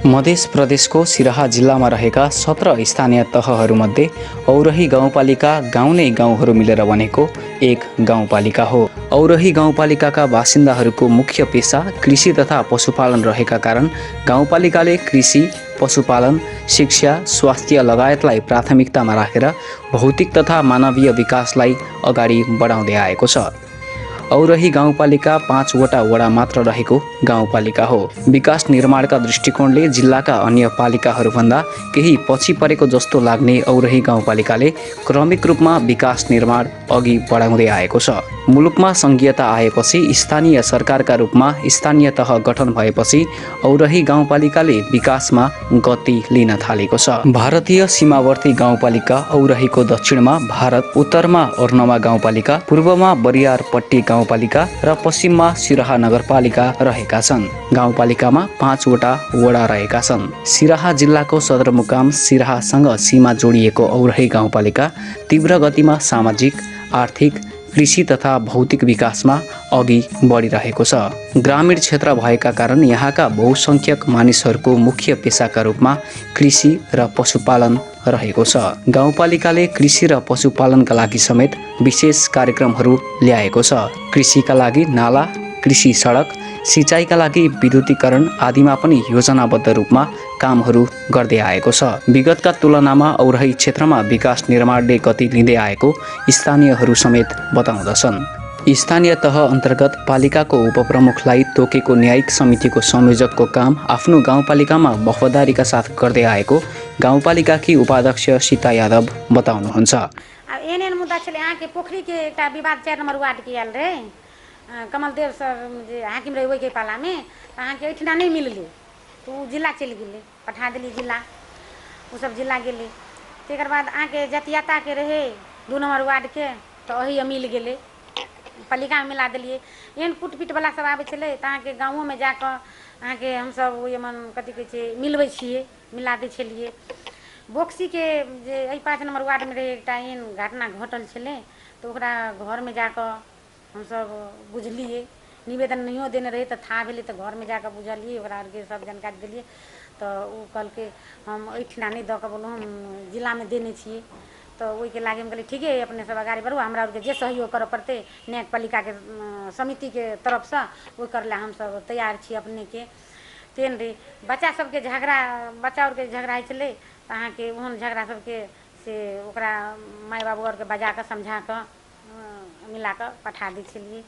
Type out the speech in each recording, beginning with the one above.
मध्य प्रदेशको सिराहा जिल्लामा रहेका 17 स्थानीय तहहरूमध्ये औरही गाउँपालिका गाउँ नै गाउँहरू मिलेर बनेको एक गाउँपालिका हो। औरही गाउँपालिकाका बासिन्दाहरूको मुख्य पेशा कृषि तथा पशुपालन रहेका कारण गाउँपालिकाले कृषि, पशुपालन, शिक्षा, स्वास्थ्य लगायतलाई प्राथमिकतामा राखेर भौतिक तथा मानवीय विकासलाई अगाडि बढाउँदै आएको छ। औरही गाउँपालिका 5 वटा वडा मात्र रहेको गाउँपालिका हो। विकास निर्माणका दृष्टिकोणले जिल्लाका अन्य पालिकाहरूभन्दा केही पछि परेको जस्तो लाग्ने औरही गाउँपालिकाले क्रमिक रूपमा विकास निर्माण अघि बढाउँदै आएको छ। मुलुकमा संघीयता आएपछि स्थानीय सरकारका रूपमा स्थानीय तह गठन भएपछि औरही गाउँपालिकाले विकासमा गति लिन थालेको छ। भारतीय सीमावर्ती गाउँपालिका औरहीको दक्षिणमा भारत, उत्तरमा अर्नवा गाउँपालिका, पूर्वमा बरियारपट्टी गाउँपालिका र पश्चिममा सिराहा नगरपालिका रहेका छन्। गाउँपालिकामा 5 वटा वडा रहेका छन्। सिराहा जिल्लाको सदरमुकाम सिराहासँग सीमा जोडिएको औरही गाउँपालिका तीव्र गतिमा सामाजिक, आर्थिक, कृषि तथा भौतिक विकासमा अघि बढिरहेको छ। ग्रामीण क्षेत्र भएका कारण यहाँका बहुसंख्यक मानिसहरूको मुख्य पेशाका रूपमा कृषि र पशुपालन रहेको छ। गाउँपालिकाले कृषि र पशुपालनका लागि समेत विशेष कार्यक्रमहरू ल्याएको छ। कृषिका लागि नाला, कृषि सडक, सिँचाइका लागि विद्युतीकरण आदिमा पनि योजनाबद्ध रूपमा कामहरू गर्दै आएको छ। विगतका तुलनामा औरही क्षेत्रमा विकास निर्माणले गति लिँदै आएको स्थानीयहरू समेत बताउँदछन्। स्थानीय तह अन्तर्गत पालिकाको उपप्रमुखलाई तोकेको न्यायिक समितिको संयोजकको काम आफ्नो गाउँपालिकामा वफादारीका साथ गर्दै आएको गाउँपालिकाकी उपाध्यक्ष सीता यादव बताउनुहुन्छ। एन मुद्दा छलै अहाँके पोखरीके एकटा विवाद 4 नंबर वार्डके आयल रहै। कमलदेव सर जे हाकिम रहे ओहिके पालामे अहाँके एहिठिना नहि मिललै तऽ ओ जिला चलि गेलै, पठा देली जिला, ओसब जिला गेलै। तकर बाद अहाँके जतियाताके रहै 2 नंबर वार्डके तऽ ओही मिल गेलै, पालिकामे मिला देलिए। एहन कुटपीटवला सब आबै छलै तऽ अहाँके गाँवोमे जाकऽ अहाँके हमसब ओहिमे कथी कहै छै मिलबै छिए, मिला दै छलिए। बोक्सीके जे एहि 5 नंबर वार्डमे रहै एकटा एहन घटना घटल छलै तऽ ओकरा घरमे जाकऽ हमसब बुझलिए। निवेदन नहियो देने रही तऽ था भेलै तऽ घरमे जाकऽ बुझलिए, ओकरा आरके सब जानकारी देलिए तऽ ओ कहलकै हम एहिठिना नहि दऽ कऽ बोलू, हम जिलामे देने छिए। तऽ ओहिके लागि हम कहलिए ठीके अपने सब आगाड़ी बढ़ू, हमरा आरके जे सहयोग करऽ पड़तै न्यायपालिकाके समितिके तरफसँ ओ करला हमसब तैयार छी अपनेके। तेहन रही बच्चा सबके झगड़ा, बच्चा आरके झगड़ा होइ छलै तऽ अहाँके ओहन झगड़ा सबके से ओकरा माय बाबू आरके बजाकऽ समझाकऽ मिलाकऽ पठा दै छलिए।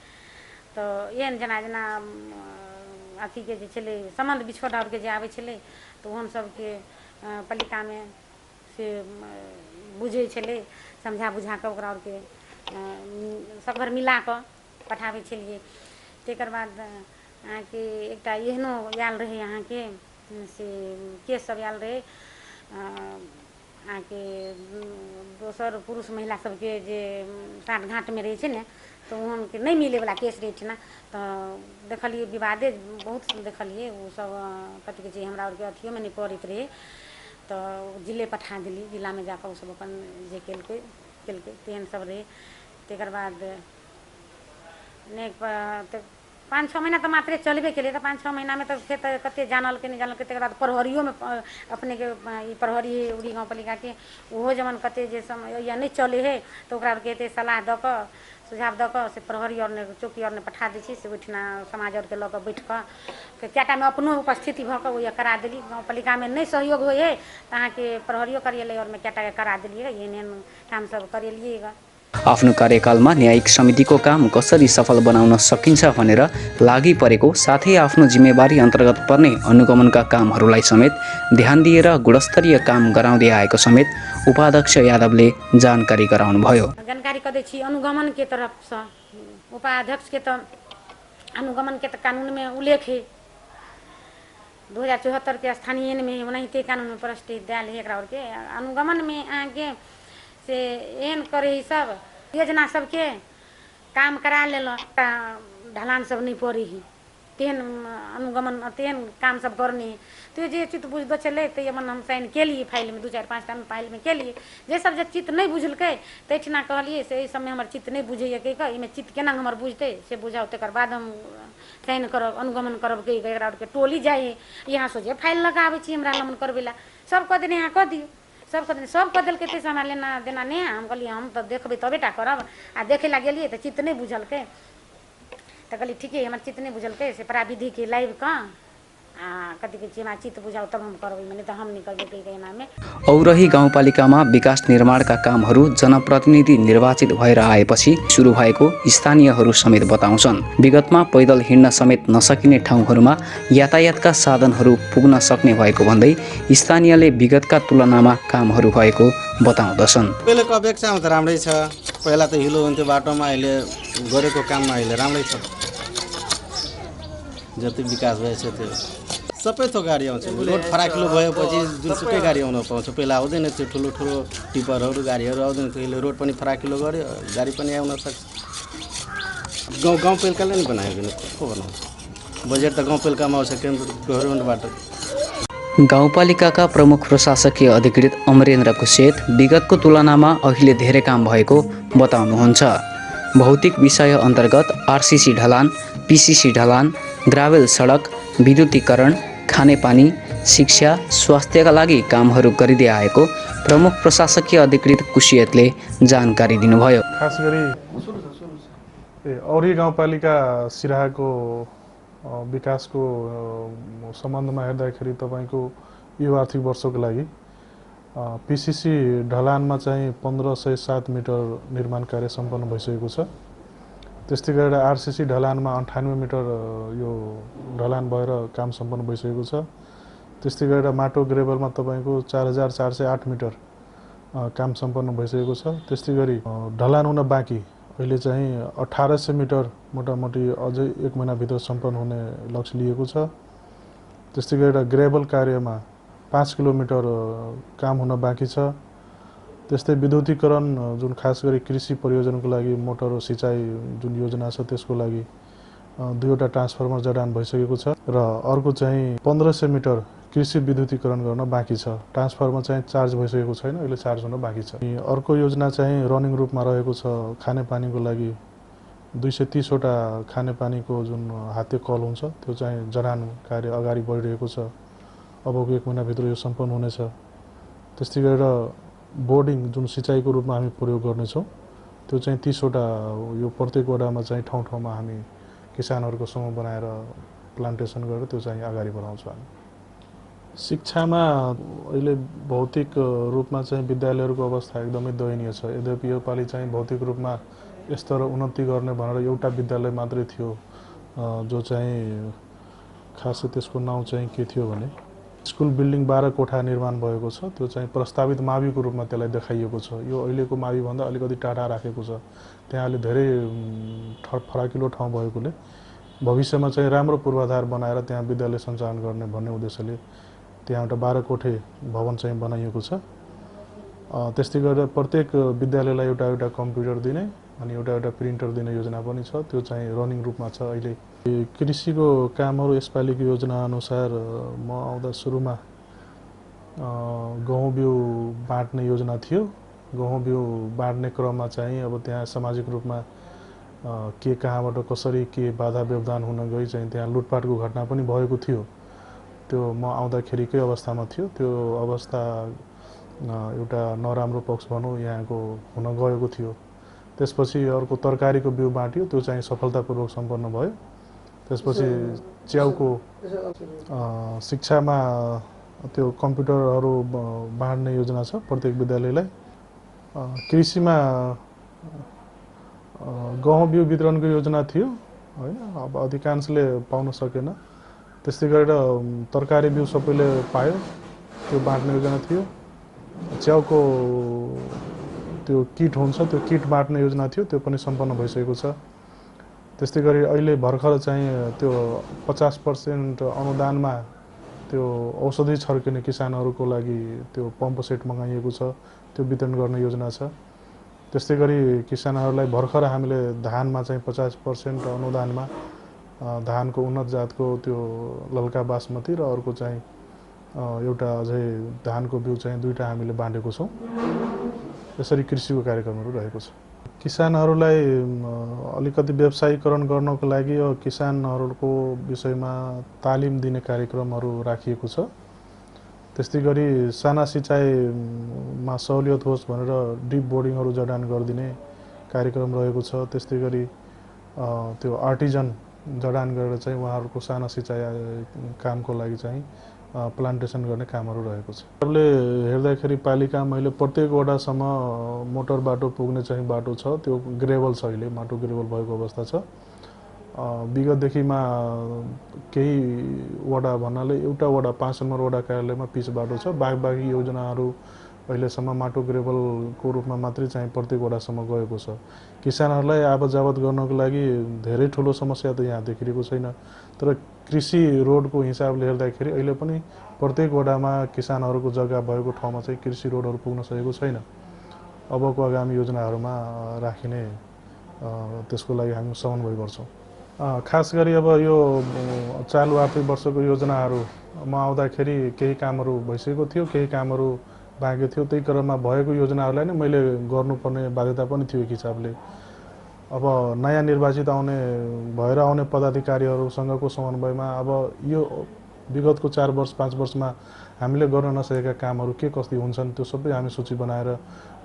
तऽ एहन जेना जेना अथीके जे छलै सम्बन्ध बिछोड़ आरके जे आबै छलै तऽ ओहन सबके पालिकामे से बुझै छलै, समझा बुझाकऽ ओकरा आरके सगर मिलाकऽ पठाबै छलिए। तकर बाद अहाँके एकटा एहनो आयल रहै अहाँके से केस सब आयल रहै अहाँके दोसर पुरुष महिला सबके जे साँठ घाँटमे रहै छै ने तऽ ओहनके नहि मिलैवला केस रहै छै ने तऽ देखलिए विवादे बहुत देखलिए। ओसब कथी कहै छै हमरा आरके अथियोमे नहि पड़ैत रहै तऽ जिले पठा देली, जिलामे जाकऽ ओसब अपन जे केलकै तेहन सब रहै। तकर बाद नहि 5-6 महीना तऽ मात्रे चलबे केलै तऽ 5-6 महीनामे तऽ फेर तऽ कतेक जानलकै नहि जानलकै। तकर बाद प्रहरियोमे अपनेके ई प्रहरी उड़ी गाउँपालिकाके ओहो जमन कतेक जे समय या नहि चलै हइ तऽ ओकरा आरके एतेक सलाह दऽ कऽ सुझाव दऽ कऽ से प्रहरी आओर ने चौकी आओर ने पठा दै छी से ओहिठिना समाज आरके लऽ कऽ बैठ कऽ कएटामे अपनो उपस्थिति भऽ कऽ ओहि करा देली। गाउँपालिकामे नहि सहयोग होइ हइ तऽ अहाँके प्रहरियो करेलै आओरमे कएटाके करा देलिए। एहन एहन काम सब करेलिए ग। आफ्नो कार्यकालमा न्यायिक समितिको काम कसरी सफल बनाउन सकिन्छ भनेर लागि परेको साथै आफ्नो जिम्मेवारी अन्तर्गत पर्ने अनुगमनका कामहरूलाई समेत ध्यान दिएर गुणस्तरीय काम गराउँदै आएको समेत उपाध्यक्ष यादवले जानकारी गराउनुभयो। जानकारी कऽ दै छी अनुगमनके तरफसँ। उपाध्यक्षके तऽ अनुगमनके तऽ कानूनमे उल्लेख हइ 2074 स्थानीयमे ओनाहिते कानूनमे प्रविष्टि देल हइ। एकरा आरके अनुगमनमे अहाँके से एहन करै हइ सब योजना सबके काम करा लेलक, ढलान सब नहि पड़ै हइ तेहन अनुगमन तेहन काम सब करनी तो जे चित्त बुझ छलै तऽ अपन हम साइन केलिए फाइलमे 2-4-5 टा फाइलमे केलिए जे सब जे चित्त नहि बुझलकै तहिठिना कहलिए से एहि सबमे हमर चित्त नहि बुझैए कहि कऽ एहिमे चित्त केना हमर बुझतै से बुझाउ तकर बाद हम साइन करब अनुगमन करब कहि कऽ एकरा आरके टोली जाइ यहाँ से जे फाइल लगाबै छी हमरा लमन करबै लए सब कह देने यहाँ कऽ दियौ सब कह देलकै ताहिसँ हमरा लेना देना नहि हम कहलिए हम तऽ देखबै तबे टा करब आ देखै लए गेलिए तऽ चित्त नहि बुझलकै तऽ कहलिए ठीके हमर चित्त नहीं बुझलकै से प्राविधिक के लाइव कऽ आ कथी कहै छै हमरा चित्त बुझाउ तब हम करबै नहीं तऽ हम नहीं करबै कहि एनामे। औरही गाउँपालिकामा विकास निर्माणका कामहरू जनप्रतिनिधि निर्वाचित भएर आएपछि सुरु भएको स्थानीयहरू समेत बताउँछन्। विगतमा पैदल हिँड्न समेत नसकिने ठाउँहरूमा यातायातका साधनहरू पुग्न सक्ने भएको भन्दै स्थानीयले विगतका तुलनामा कामहरू भएको बताउँदछन्। पहिलेको अपेक्षामा त राम्रै छ। पहिला त हिलो हुन्थ्यो बाटोमा, अहिले गरेको काममा अहिले राम्रै छ। जति विकास भएछ त्यो सबै थोक गाडी आउँछ। रोड फराकिलो भएपछि जुनसुकै गाडी आउन पाउँछ। पहिला आउँदैन थियो, ठुलो ठुलो टिपरहरू गाडीहरू आउँदैन थियो। अहिले रोड पनि फराकिलो गर्यो, गाडी पनि आउन सक्छ। गाउँपालिकाले नि बनाएको को बनाउँछ? बजेट त गाउँपालिकामा आउँछ, केन्द्र गभर्मेन्टबाट। गाउँपालिकाका प्रमुख प्रशासकीय अधिकृत अमरेन्द्र कुशेत विगतको तुलनामा अहिले धेरै काम भएको बताउनुहुन्छ। भौतिक विषय अन्तर्गत आरसीसी ढलान, पीसीसी ढलान, ग्राभेल सडक, विद्युतीकरण, खानेपानी, शिक्षा, स्वास्थ्यका लागि कामहरू गरिँदै आएको प्रमुख प्रशासकीय अधिकृत कुशेतले जानकारी दिनुभयो। खास गरी औरही गाउँपालिका सिराहाको विकासको सम्बन्धमा हेर्दाखेरि तपाईँको यो आर्थिक वर्षको लागि पीसीसी ढलानमा चाहिँ 1507 मिटर निर्माण कार्य सम्पन्न भइसकेको छ। त्यस्तै गरेर आरसीसी ढलानमा 98 मिटर यो ढलान भएर काम सम्पन्न भइसकेको छ। त्यस्तै गरेर माटो ग्रेभलमा तपाईँको 4408 मिटर काम सम्पन्न भइसकेको छ। त्यस्तै गरी ढलान हुन बाँकी अहिले चाहिँ 1800 मिटर मोटामोटी अझै 1 महिनाभित्र सम्पन्न हुने लक्ष्य लिएको छ। त्यस्तै गरेर ग्रेभल कार्यमा 5 किलोमिटर काम हुन बाँकी छ। त्यस्तै विद्युतीकरण जुन खास गरी कृषि परियोजनाको लागि मोटर सिँचाइ जुन योजना छ त्यसको लागि 2वटा ट्रान्सफर्मर जडान भइसकेको छ र अर्को चाहिँ 1500 मिटर कृषि विद्युतीकरण गर्न बाँकी छ। ट्रान्सफर्मर चाहिँ चार्ज भइसकेको छैन, अहिले चार्ज हुन बाँकी छ। अर्को योजना चाहिँ रनिङ रूपमा रहेको छ। खानेपानीको लागि 230वटा खानेपानीको जुन हाते कल हुन्छ त्यो चाहिँ जडान कार्य अगाडि बढिरहेको छ। अबको 1 महिनाभित्र यो सम्पन्न हुनेछ। त्यस्तै गरेर बोर्डिङ जुन सिँचाइको रूपमा हामी प्रयोग गर्नेछौँ त्यो चाहिँ 30वटा यो प्रत्येक वडामा चाहिँ ठाउँ ठाउँमा हामी किसानहरूको समूह बनाएर प्लान्टेसन गरेर त्यो चाहिँ अगाडि बढाउँछौँ हामी। शिक्षामा अहिले भौतिक रूपमा चाहिँ विद्यालयहरूको अवस्था एकदमै दयनीय छ। यद्यपि योपालि चाहिँ भौतिक रूपमा स्तर उन्नति गर्ने भनेर एउटा विद्यालय मात्रै थियो, जो चाहिँ खासै त्यसको नाउँ चाहिँ के थियो भने स्कुल बिल्डिङ 12 कोठा निर्माण भएको छ। त्यो चाहिँ प्रस्तावित माविको रूपमा त्यसलाई देखाइएको छ। यो अहिलेको माविभन्दा अलिकति टाढा राखेको छ। त्यहाँ अहिले धेरै फराकिलो ठाउँ भएकोले भविष्यमा चाहिँ राम्रो पूर्वाधार बनाएर त्यहाँ विद्यालय सञ्चालन गर्ने भन्ने उद्देश्यले त्यहाँ एउटा 12 कोठे भवन चाहिँ बनाइएको छ। त्यस्तै गरेर प्रत्येक विद्यालयलाई एउटा कम्प्युटर दिने अनि एउटा प्रिन्टर दिने योजना पनि छ। त्यो चाहिँ रनिङ रूपमा छ। अहिले कृषिको कामहरू यसपालिको योजना अनुसार म आउँदा सुरुमा गहुँ बिउ बाँड्ने योजना थियो। गहुँ बिउ बाँड्ने क्रममा चाहिँ अब त्यहाँ सामाजिक रूपमा के कहाँबाट कसरी के बाधा व्यवधान हुन गई चाहिँ त्यहाँ लुटपाटको घटना पनि भएको थियो। त्यो म आउँदाखेरिकै अवस्थामा थियो। त्यो अवस्था एउटा नराम्रो पक्ष भनौँ यहाँको हुन गएको थियो। त्यसपछि अर्को तरकारीको बिउ बाँड्यो, त्यो चाहिँ सफलतापूर्वक सम्पन्न भयो। त्यसपछि च्याउको शिक्षामा त्यो कम्प्युटरहरू बाँड्ने योजना छ प्रत्येक विद्यालयलाई। कृषिमा गहुँ बिउ वितरणको योजना थियो हैन, अब अधिकांशले पाउन सकेन। त्यस्तै गरेर तरकारी बिउ सबैले पायो, त्यो बाँड्ने योजना थियो। च्याउको त्यो किट हुन्छ, त्यो किट बाँड्ने योजना थियो, त्यो पनि सम्पन्न भइसकेको छ। त्यस्तै गरी अहिले भर्खर चाहिँ त्यो 50% अनुदानमा त्यो औषधि छर्किने किसानहरूको लागि त्यो पम्प सेट मगाइएको छ, त्यो वितरण गर्ने योजना छ। त्यस्तै गरी किसानहरूलाई भर्खर हामीले धानमा चाहिँ 50% अनुदानमा धानको उन्नत जातको त्यो लल्का बासमती र अर्को चाहिँ एउटा अझै धानको बिउ चाहिँ 2टा हामीले बाँडेको छौँ। यसरी कृषिको कार्यक्रमहरू रहेको छ। किसानहरूलाई अलिकति व्यवसायीकरण गर्नको लागि किसानहरूको विषयमा तालिम दिने कार्यक्रमहरू राखिएको छ। त्यस्तै गरी साना सिँचाइमा सहुलियत होस् भनेर डिप बोर्डिङहरू जडान गरिदिने कार्यक्रम रहेको छ। त्यस्तै गरी त्यो आर्टिजन जडान गरेर चाहिँ उहाँहरूको साना सिँचाइ कामको लागि चाहिँ प्लान्टेसन गर्ने कामहरू रहेको छ। हामीले हेर्दाखेरि पालिका मैले प्रत्येक वडासम्म मोटर बाटो पुग्ने चाहिँ बाटो छ, त्यो ग्रेभल छ, अहिले माटो ग्रेभल भएको अवस्था छ। विगतदेखिमा केही वडा भन्नाले एउटा वडा 5 नम्बर वडा कार्यालयमा पिच बाटो छ। बाँकी योजनाहरू अहिलेसम्म माटो ग्रेभलको रूपमा मात्रै चाहिँ प्रत्येक वडासम्म गएको छ। किसानहरूलाई आवत जावत गर्नको लागि धेरै ठुलो समस्या त यहाँ देखिएको छैन, तर कृषि रोडको हिसाबले हेर्दाखेरि अहिले पनि प्रत्येक वडामा किसानहरूको जग्गा भएको ठाउँमा चाहिँ कृषि रोडहरू पुग्न सकेको छैन। अबको आगामी योजनाहरूमा राखिने त्यसको लागि हामी समन्वय गर्छौँ। खास गरी अब यो चालु आर्थिक वर्षको योजनाहरूमा आउँदाखेरि केही कामहरू भइसकेको थियो, केही कामहरू बाँकी थियो। त्यही क्रममा भएको योजनाहरूलाई नै मैले गर्नुपर्ने बाध्यता पनि थियो एक हिसाबले। अब नयाँ निर्वाचित भएर आउने पदाधिकारीहरूसँगको समन्वयमा अब यो विगतको 4 वर्ष 5 वर्षमा हामीले गर्न नसकेका कामहरू के कस्ती हुन्छन् त्यो सबै हामी सूची बनाएर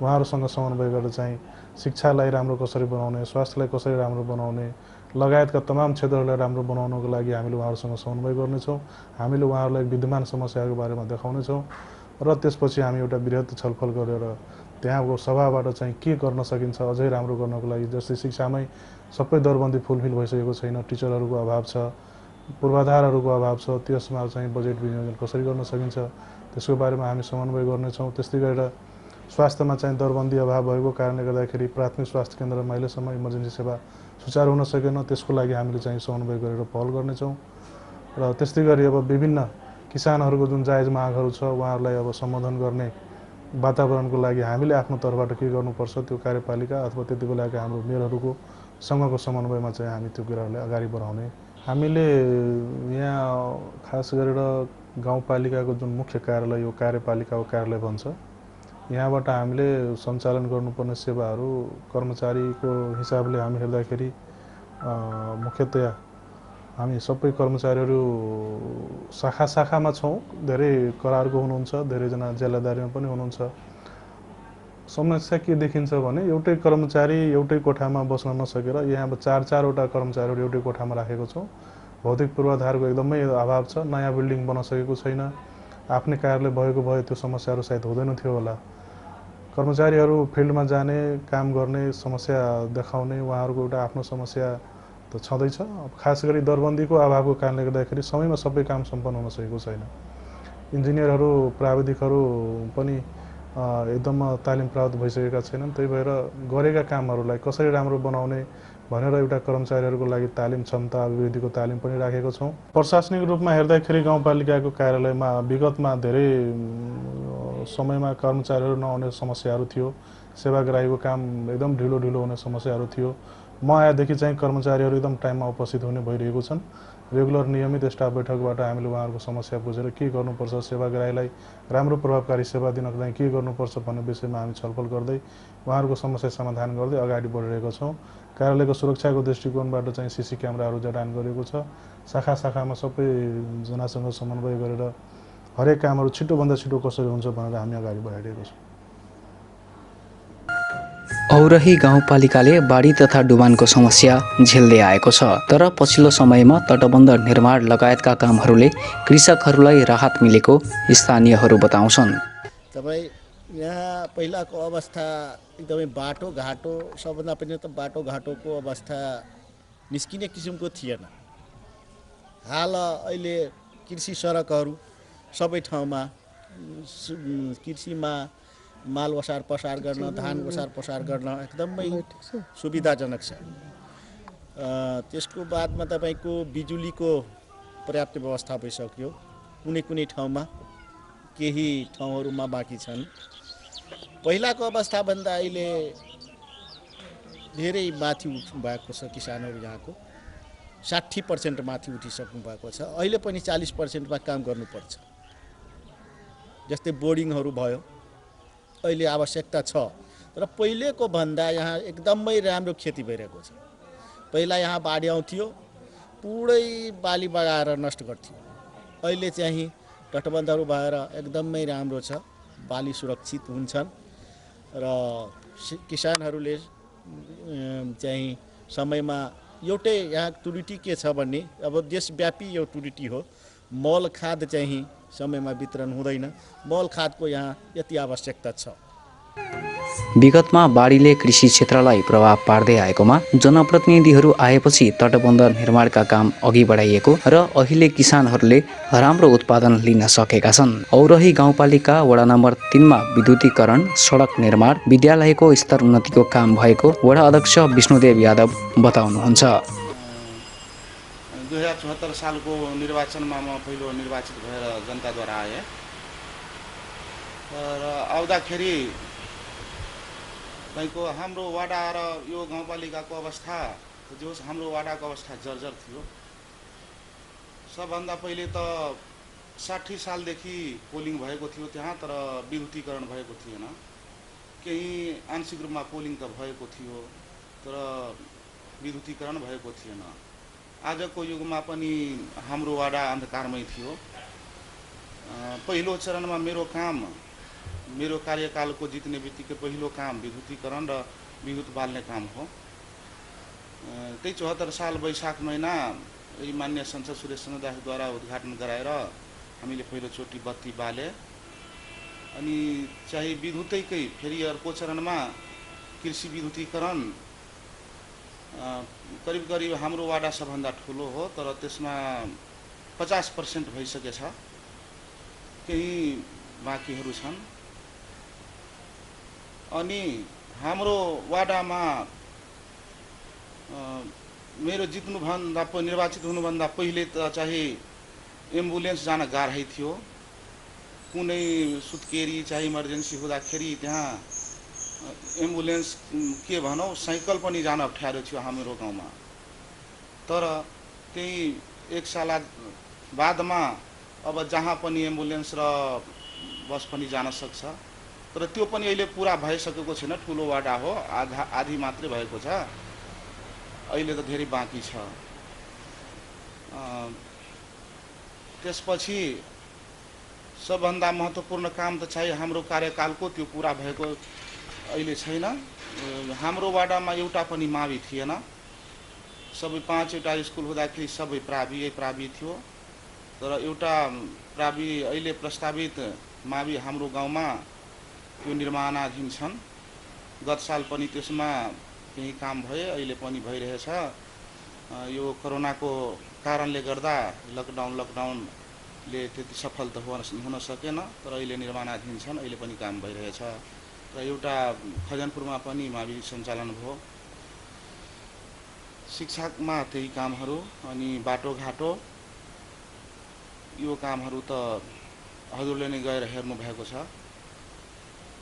उहाँहरूसँग समन्वय गरेर चाहिँ शिक्षालाई राम्रो कसरी बनाउने, स्वास्थ्यलाई कसरी राम्रो बनाउने लगायतका तमाम क्षेत्रहरूलाई राम्रो बनाउनको लागि हामीले उहाँहरूसँग समन्वय गर्नेछौँ। हामीले उहाँहरूलाई विद्यमान समस्याहरूको बारेमा देखाउनेछौँ र त्यसपछि हामी एउटा बृहत छलफल गरेर त्यहाँको सभाबाट चाहिँ के गर्न सकिन्छ अझै राम्रो गर्नको लागि। जस्तै शिक्षामै सबै दरबन्दी फुलफिल भइसकेको छैन, टिचरहरूको अभाव छ, पूर्वाधारहरूको अभाव छ, त्यसमा चाहिँ बजेट विनियोजन कसरी गर्न सकिन्छ त्यसको बारेमा हामी समन्वय गर्नेछौँ। त्यस्तै गरेर स्वास्थ्यमा चाहिँ दरबन्दी अभाव भएको कारणले गर्दाखेरि प्राथमिक स्वास्थ्य केन्द्रमा अहिलेसम्म इमर्जेन्सी सेवा सुचारू हुन सकेन, त्यसको लागि हामीले चाहिँ समन्वय गरेर पहल गर्नेछौँ। र त्यस्तै गरी अब विभिन्न किसानहरूको जुन जायज मागहरू छ उहाँहरूलाई अब सम्बोधन गर्ने वातावरणको लागि हामीले आफ्नो तर्फबाट के गर्नुपर्छ त्यो कार्यपालिका अथवा त्यति बेलाका हाम्रो मेयरहरूको सँगको समन्वयमा चाहिँ हामी त्यो कुराहरूलाई अगाडि बढाउने। हामीले यहाँ खास गरेर गाउँपालिकाको जुन मुख्य कार्यालय यो कार्यपालिकाको कार्यालय भन्छ, यहाँबाट हामीले सञ्चालन गर्नुपर्ने सेवाहरू कर्मचारीको हिसाबले हामी हेर्दाखेरि मुख्यतया हामी सबै कर्मचारीहरू शाखामा छौँ। धेरै करारको हुनुहुन्छ, धेरैजना जिल्लादारीमा पनि हुनुहुन्छ। समस्या के देखिन्छ भने एउटै कर्मचारी एउटै कोठामा बस्न नसकेर यहाँ 4-4वटा कर्मचारीहरू एउटै कोठामा राखेको छौँ। भौतिक पूर्वाधारको एकदमै अभाव छ, नयाँ बिल्डिङ बन्न सकेको छैन। आफ्नै कार्यालय भएको भए त्यो समस्याहरू सायद हुँदैन थियो होला। कर्मचारीहरू फिल्डमा जाने, काम गर्ने, समस्या देखाउने उहाँहरूको एउटा आफ्नो समस्या त छँदैछ। खास गरी दरबन्दीको अभावको कारणले गर्दाखेरि समयमा सबै काम सम्पन्न हुन सकेको छैन। इन्जिनियरहरू प्राविधिकहरू पनि एकदम तालिम प्राप्त भइसकेका छैनन्। त्यही भएर गरेका कामहरूलाई कसरी राम्रो बनाउने भनेर एउटा कर्मचारीहरूको लागि तालिम क्षमता अभिवृद्धिको तालिम पनि राखेको छौँ। प्रशासनिक रूपमा हेर्दाखेरि गाउँपालिकाको कार्यालयमा विगतमा धेरै समयमा कर्मचारीहरू नआउने समस्याहरू थियो, सेवाग्राहीको काम एकदम ढिलो हुने समस्याहरू थियो। म आएदेखि चाहिँ कर्मचारीहरू एकदम टाइममा उपस्थित हुने भइरहेको छन्। रेगुलर नियमित स्टाफ बैठकबाट हामीले उहाँहरूको समस्या बुझेर के गर्नुपर्छ, सेवाग्राहीलाई राम्रो प्रभावकारी सेवा दिनको लागि के गर्नुपर्छ भन्ने विषयमा हामी छलफल गर्दै उहाँहरूको समस्या समाधान गर्दै अगाडि बढिरहेका छौँ। कार्यालयको सुरक्षाको दृष्टिकोणबाट चाहिँ सीसी क्यामेराहरू जडान गरिएको छ। शाखामा सबैजनासँग समन्वय गरेर हरेक कामहरू छिटोभन्दा छिटो कसरी हुन्छ भनेर हामी अगाडि बढाइरहेको छौँ। औरही गाउँपालिकाले बाढी तथा डुबानको समस्या झेल्दै आएको छ, तर पछिल्लो समयमा तटबन्ध निर्माण लगायतका कामहरूले कृषकहरूलाई राहत मिलेको स्थानीयहरू बताउँछन्। तपाईँ यहाँ पहिलाको अवस्था एकदमै बाटोघाटो, सबभन्दा पनि त बाटोघाटोको अवस्था निस्किने किसिमको थिएन। हाल अहिले कृषि सडकहरू सबै ठाउँमा कृषिमा माल ओसार पसार गर्न, धान ओसार पसार गर्न एकदमै सुविधाजनक छ। त्यसको बादमा तपाईँको बिजुलीको पर्याप्त व्यवस्था भइसक्यो। कुनै ठाउँमा, केही ठाउँहरूमा बाँकी छन्। पहिलाको अवस्थाभन्दा अहिले धेरै माथि भएको छ किसानहरू यहाँको। 60% माथि उठिसक्नु भएको छ। अहिले पनि 40%मा काम गर्नुपर्छ। जस्तै बोर्डिङहरू भयो, अहिले आवश्यकता छ, तर पहिलेको भन्दा यहाँ एकदमै राम्रो खेती भइरहेको छ। पहिला यहाँ बाढी आउँथ्यो, पुरै बाली बगाएर नष्ट गर्थ्यो। अहिले चाहिँ तटबन्धहरू भएर एकदमै राम्रो छ, बाली सुरक्षित हुन्छन् र किसानहरूले चाहिँ समयमा एउटै यहाँ त्रुटि के छ भने अब देशव्यापी यो त्रुटि हो, मल खाद चाहिँ समयमा वितरण हुँदैन। मल खादको यहाँ यति आवश्यकता छ। विगतमा बाढीले कृषि क्षेत्रलाई प्रभाव पार्दै आएकोमा जनप्रतिनिधिहरू आएपछि तटबन्ध निर्माणका काम अघि बढाइएको र अहिले किसानहरूले राम्रो उत्पादन लिन सकेका छन्। औरही गाउँपालिका वडा नम्बर 3 मा विद्युतीकरण, सडक निर्माण, विद्यालयको स्तर उन्नतिको काम भएको वडा अध्यक्ष विष्णुदेव यादव बताउनुहुन्छ। 2074 सालको निर्वाचनमा म पहिलो निर्वाचित भएर जनताद्वारा आएँ र आउँदाखेरि तपाईँको हाम्रो वाडा र यो गाउँपालिकाको अवस्था जो हाम्रो वाडाको अवस्था जर्जर थियो। सबभन्दा पहिले त 60 सालदेखि पोलिङ भएको थियो त्यहाँ, तर विद्युतीकरण भएको थिएन। केही आंशिक रूपमा पोलिङ त भएको थियो, तर विद्युतीकरण भएको थिएन। आजको युगमा पनि हाम्रो वाडा अन्धकारमै थियो। पहिलो चरणमा मेरो कार्यकालको जित्ने बित्तिकै पहिलो काम विद्युतीकरण र विद्युत बाल्ने काम हो। त्यही 74 साल वैशाख महिना मान्य संसद सुरेश चन्द्रदासद्वारा उद्घाटन गराएर हामीले पहिलोचोटि बत्ती बाले। अनि चाहिँ विद्युतैकै फेरि अर्को चरणमा कृषि विद्युतीकरण करिब करिब हाम्रो वाडा सबभन्दा ठुलो हो, तर त्यसमा 50% भइसकेछ, केही बाँकीहरू छन्। अनि हाम्रो वाडामा मेरो निर्वाचित हुनुभन्दा पहिले त चाहिँ एम्बुलेन्स जान गाह्रै थियो। कुनै सुत्केरी चाहिँ इमर्जेन्सी हुँदाखेरि त्यहाँ एम्बुलेन्स के भनौँ साइकल पनि जान अप्ठ्यारो थियो हाम्रो गाउँमा। तर त्यही 1 साल बादमा अब जहाँ पनि एम्बुलेन्स र बस पनि जान सक्छ। तर त्यो पनि अहिले पुरा भइसकेको छैन, ठुलो वाडा हो, आधी मात्रै भएको छ, अहिले त धेरै बाँकी छ। त्यसपछि सबभन्दा महत्त्वपूर्ण काम त चाहिँ हाम्रो कार्यकालको त्यो पुरा भएको अहिले छैन। हाम्रो वाडामा एउटा पनि मावि थिएन। सबै 5वटा स्कुल हुँदाखेरि सबै प्रावि थियो, तर एउटा प्रावि अहिले प्रस्तावित मावि हाम्रो गाउँमा त्यो निर्माणाधीन छन्। गत साल पनि त्यसमा केही काम भए, अहिले पनि भइरहेछ। यो कोरोनाको कारणले गर्दा लकडाउनले त्यति सफल त हुन सकेन, तर अहिले निर्माणाधीन छन्, अहिले पनि काम भइरहेछ। र एउटा खजनपुरमा पनि मावि सञ्चालन भयो। शिक्षामा त्यही कामहरू, अनि बाटोघाटो यो कामहरू त हजुरले नै गएर हेर्नु भएको छ।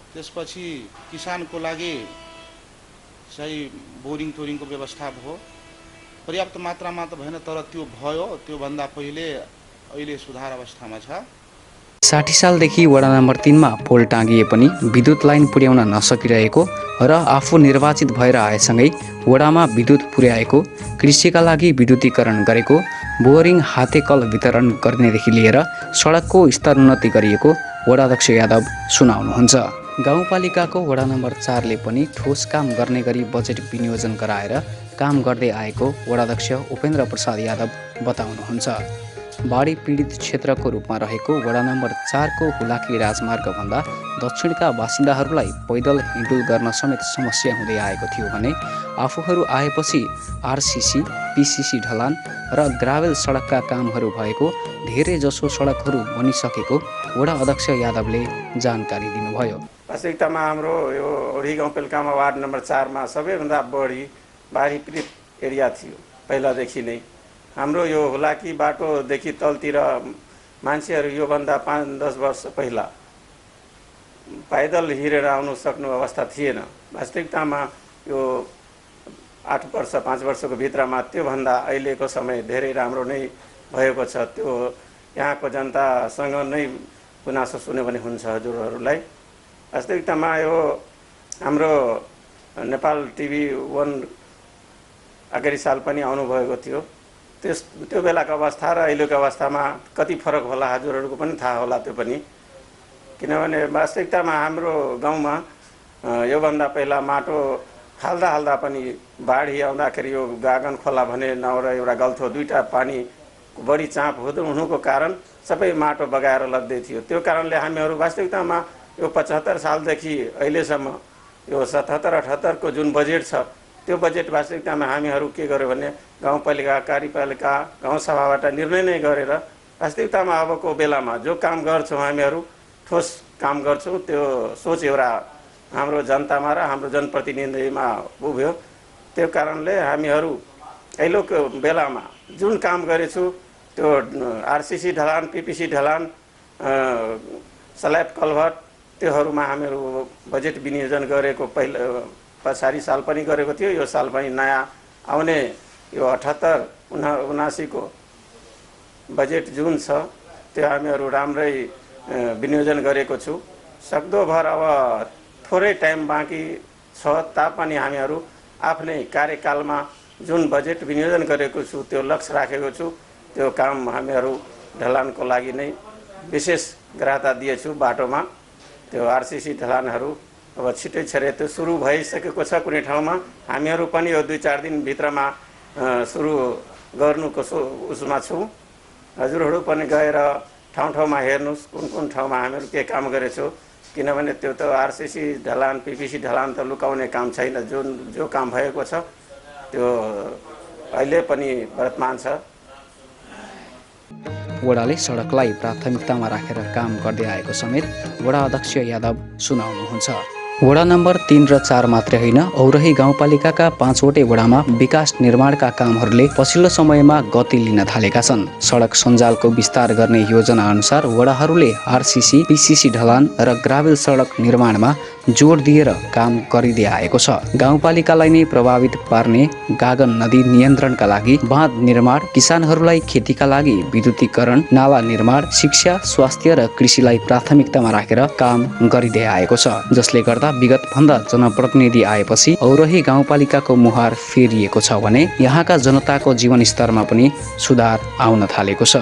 त्यसपछि किसानको लागि चाहिँ बोरिङको व्यवस्था भयो। पर्याप्त मात्रामा त भएन, तर त्यो भयो। त्योभन्दा पहिले अहिले सुधार अवस्थामा छ। 60 सालदेखि वडा नम्बर 3 मा पोल टाँगिए पनि विद्युत लाइन पुर्याउन नसकिरहेको र आफू निर्वाचित भएर आएसँगै वडामा विद्युत पुर्याएको, कृषिका लागि विद्युतीकरण गरेको, बोरिङ हातेकल वितरण गर्नेदेखि लिएर सडकको स्तर उन्नति गरिएको वडा अध्यक्ष यादव सुनाउनुहुन्छ। गाउँपालिकाको वडा नम्बर 4 ले पनि ठोस काम गर्ने गरी बजेट विनियोजन गराएर काम गर्दै आएको वडा अध्यक्ष उपेन्द्र प्रसाद यादव बताउनुहुन्छ। बाढी पीडित क्षेत्रको रूपमा रहेको वडा नम्बर 4 को हुलाकी राजमार्गभन्दा दक्षिणका बासिन्दाहरूलाई पैदल हिँडुल गर्न समेत समस्या हुँदै आएको थियो भने आफूहरू आएपछि आरसीसी, पीसीसी ढलान र ग्राभेल सडकका कामहरू भएको, धेरै जसो सडकहरू बनिसकेको वडा अध्यक्ष यादवले जानकारी दिनुभयो। वास्तविकतामा हाम्रो यो औरही गाउँपालिकामा वार्ड नम्बर 4 मा सबैभन्दा बढी बाढी पीडित एरिया थियो। पहिलादेखि नै हाम्रो यो हुलाकी बाटोदेखि तलतिर मान्छेहरू योभन्दा 5-10 वर्ष पहिला पैदल हिँडेर आउन सक्ने अवस्था थिएन। वास्तविकतामा यो 8 वर्ष 5 वर्षको भित्रमा त्योभन्दा अहिलेको समय धेरै राम्रो नै भएको छ। त्यो यहाँको जनतासँग नै गुनासो सुन्यो भने हुन्छ हजुरहरूलाई। वास्तविकतामा यो हाम्रो नेपाल टिभी 1 अगाडि साल पनि आउनुभएको थियो। त्यो बेलाको अवस्था र अहिलेको अवस्थामा कति फरक होला हजुरहरूको पनि थाहा होला त्यो पनि। किनभने वास्तविकतामा हाम्रो गाउँमा योभन्दा पहिला माटो हाल्दा पनि बाढी आउँदाखेरि यो गागन खोला भने नौर एउटा गल्थो दुईटा पानी बढी चाप हुनुको कारण सबै माटो बगाएर लग्दै थियो। त्यो कारणले हामीहरू वास्तविकतामा यो 75 सालदेखि अहिलेसम्म यो 77-78 को जुन बजेट छ त्यो बजेट वास्तविकतामा हामीहरू के गर्यो भने गाउँपालिका कार्यपालिका गाउँसभाबाट निर्णय नै गरेर वास्तविकतामा अबको बेलामा जो काम गर्छौँ हामीहरू ठोस काम गर्छौँ। त्यो सोच एउटा हाम्रो जनतामा र हाम्रो जनप्रतिनिधिमा उभ्यो। त्यो कारणले हामीहरू अहिलेको बेलामा जुन काम गरेछु त्यो आरसीसी ढलान, पीपीसी ढलान, स्ल्याब कल्भर्ट त्योहरूमा हामीहरू बजेट विनियोजन गरेको पछाडि साल पनि गरेको थियो। यो साल पनि नयाँ आउने यो 78-79 को बजेट जुन छ त्यो हामीहरू राम्रै विनियोजन गरेको छु। सक्दो भर अब थोरै टाइम बाँकी छ तापनि हामीहरू आफ्नै कार्यकालमा जुन बजेट विनियोजन गरेको छु त्यो लक्ष्य राखेको छु। त्यो काम हामीहरू ढलानको लागि नै विशेष ग्राहता दिएछु। बाटोमा त्यो आरसीसी ढलानहरू अब छिटै छिटै त्यो सुरु भइसकेको छ कुनै ठाउँमा। हामीहरू पनि यो 2-4 दिन भित्रमा सुरु गर्नुको उसमा छौँ। हजुरहरू पनि गएर ठाउँमा हेर्नुहोस् कुन ठाउँमा हामीहरू के काम गरेछौँ। किनभने त्यो त आरसीसी ढलान, पीपीसी ढलान त लुकाउने काम छैन। जो काम भएको छ त्यो अहिले पनि वर्तमान छ। वडाले सडकलाई प्राथमिकतामा राखेर काम गर्दै आएको समेत वडा अध्यक्ष यादव सुनाउनुहुन्छ। वडा नम्बर 3 र 4 मात्रै होइन, औरही गाउँपालिकाका 5 वटै वडामा विकास निर्माणका कामहरूले पछिल्लो समयमा गति लिन थालेका छन्। सडक सञ्जालको विस्तार गर्ने योजना अनुसार वडाहरूले आरसीसी, पीसीसी ढलान र ग्राभेल सडक निर्माणमा जोड दिएर काम गरिँदै आएको छ। गाउँपालिकालाई नै प्रभावित पार्ने गागन नदी नियन्त्रणका लागि बाँध निर्माण, किसानहरूलाई खेतीका लागि विद्युतीकरण, नाला निर्माण, शिक्षा, स्वास्थ्य र कृषिलाई प्राथमिकतामा राखेर काम गरिँदै आएको छ। जसले गर्दा विगत भन्दा जनप्रतिनिधि आएपछि औरही गाउँपालिकाको मुहार फेरिएको छ भने यहाँका जनताको जीवनस्तरमा पनि सुधार आउन थालेको छ।